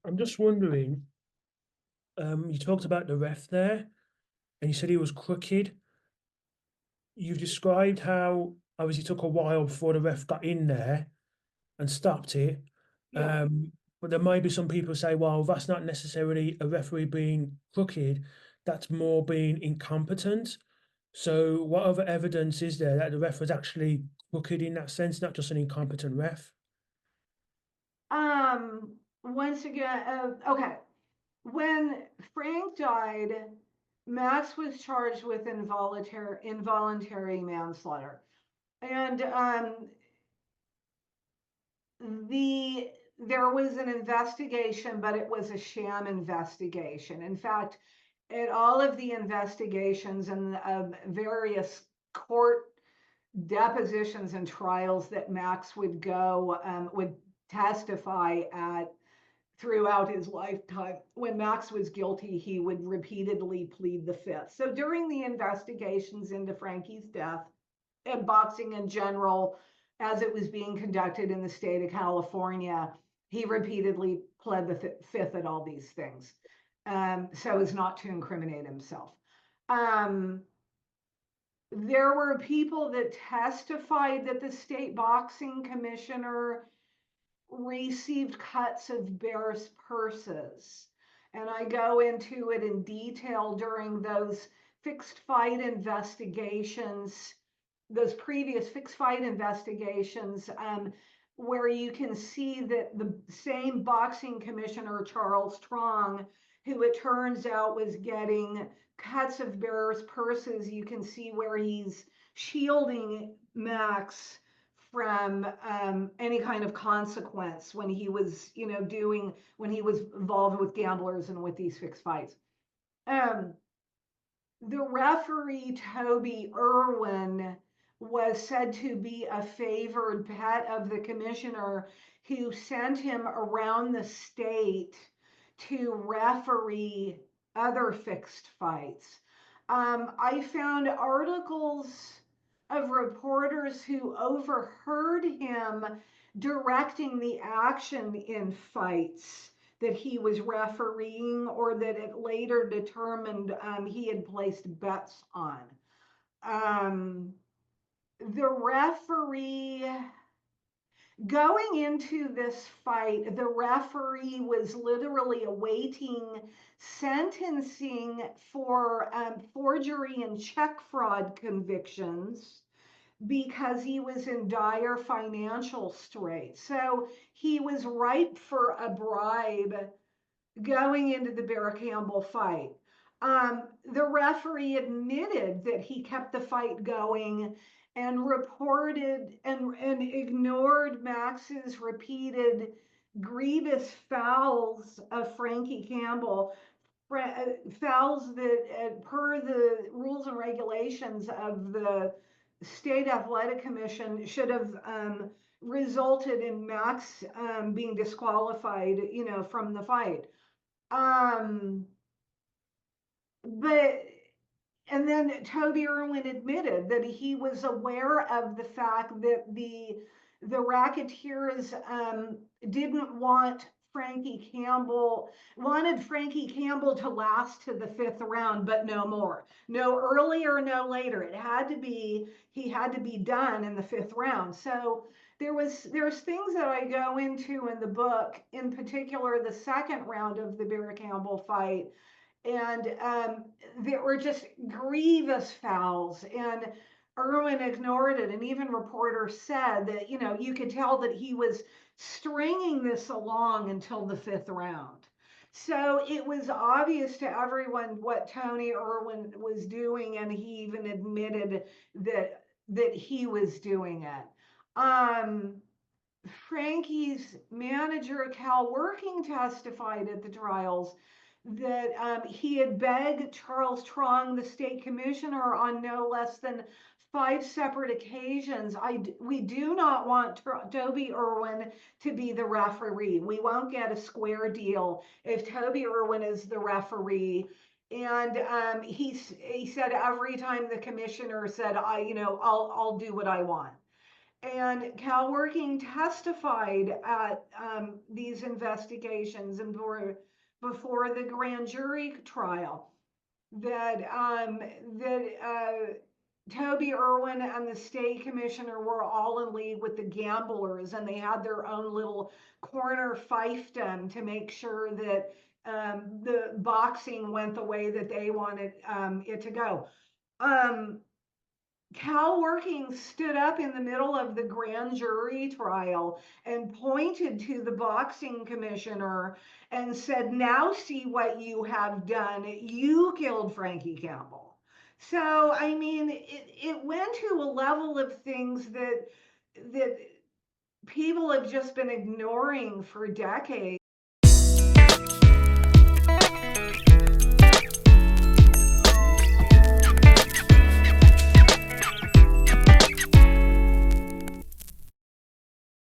I'm just wondering, you talked about the ref there, and you said he was crooked. You've described how obviously it took a while before the ref got in there and stopped it. Yeah. Um, but there might be some people say, well, that's not necessarily a referee being crooked, that's more being incompetent. So what other evidence is there that the ref was actually crooked in that sense, not just an incompetent ref? Once again, okay. When Frank died, Max was charged with involuntary manslaughter. And there was an investigation, but it was a sham investigation. In fact, at all of the investigations and various court depositions and trials that Max would testify at throughout his lifetime. When Max was guilty, he would repeatedly plead the fifth. So during the investigations into Frankie's death and boxing in general, as it was being conducted in the state of California, he repeatedly pled the fifth at all these things, so as not to incriminate himself. There were people that testified that the state boxing commissioner received cuts of Baer's purses. And I go into it in detail during those fixed fight investigations, those previous fixed fight investigations, where you can see that the same boxing commissioner, Charles Trong, who it turns out was getting cuts of Baer's purses, you can see where he's shielding Max from any kind of consequence when he was, when he was involved with gamblers and with these fixed fights. Um, the referee, Toby Irwin, was said to be a favored pet of the commissioner who sent him around the state to referee other fixed fights. I found articles of reporters who overheard him directing the action in fights that he was refereeing or that it later determined he had placed bets on. The referee going into this fight, the referee was literally awaiting sentencing for forgery and check fraud convictions because he was in dire financial straits. So he was ripe for a bribe going into the Baer Campbell fight. The referee admitted that he kept the fight going and reported and ignored Max's repeated grievous fouls of Frankie Campbell, fouls that, per the rules and regulations of the State Athletic Commission, should have resulted in Max being disqualified, from the fight. Um, but and then Toby Irwin admitted that he was aware of the fact that the racketeers didn't want wanted Frankie Campbell to last to the fifth round, but no more. No earlier, no later. He had to be done in the fifth round. So there's things that I go into in the book, in particular the second round of the Baer Campbell fight, and there were just grievous fouls, and Irwin ignored it. And even reporters said that, you could tell that he was stringing this along until the fifth round. So it was obvious to everyone what Tony Irwin was doing, and he even admitted that he was doing it. Frankie's manager, Cal Working, testified at the trials that he had begged Charles Trong, the state commissioner, on no less than 5 separate occasions. We do not want Toby Irwin to be the referee. We won't get a square deal if Toby Irwin is the referee. And he said every time the commissioner said, I'll do what I want. And Cal Working testified at these investigations and before the grand jury trial that Toby Irwin and the state commissioner were all in league with the gamblers, and they had their own little corner fiefdom to make sure that the boxing went the way that they wanted it to go. Cal Working stood up in the middle of the grand jury trial and pointed to the boxing commissioner and said, "Now see what you have done. You killed Frankie Campbell." So, I mean, it went to a level of things that people have just been ignoring for decades.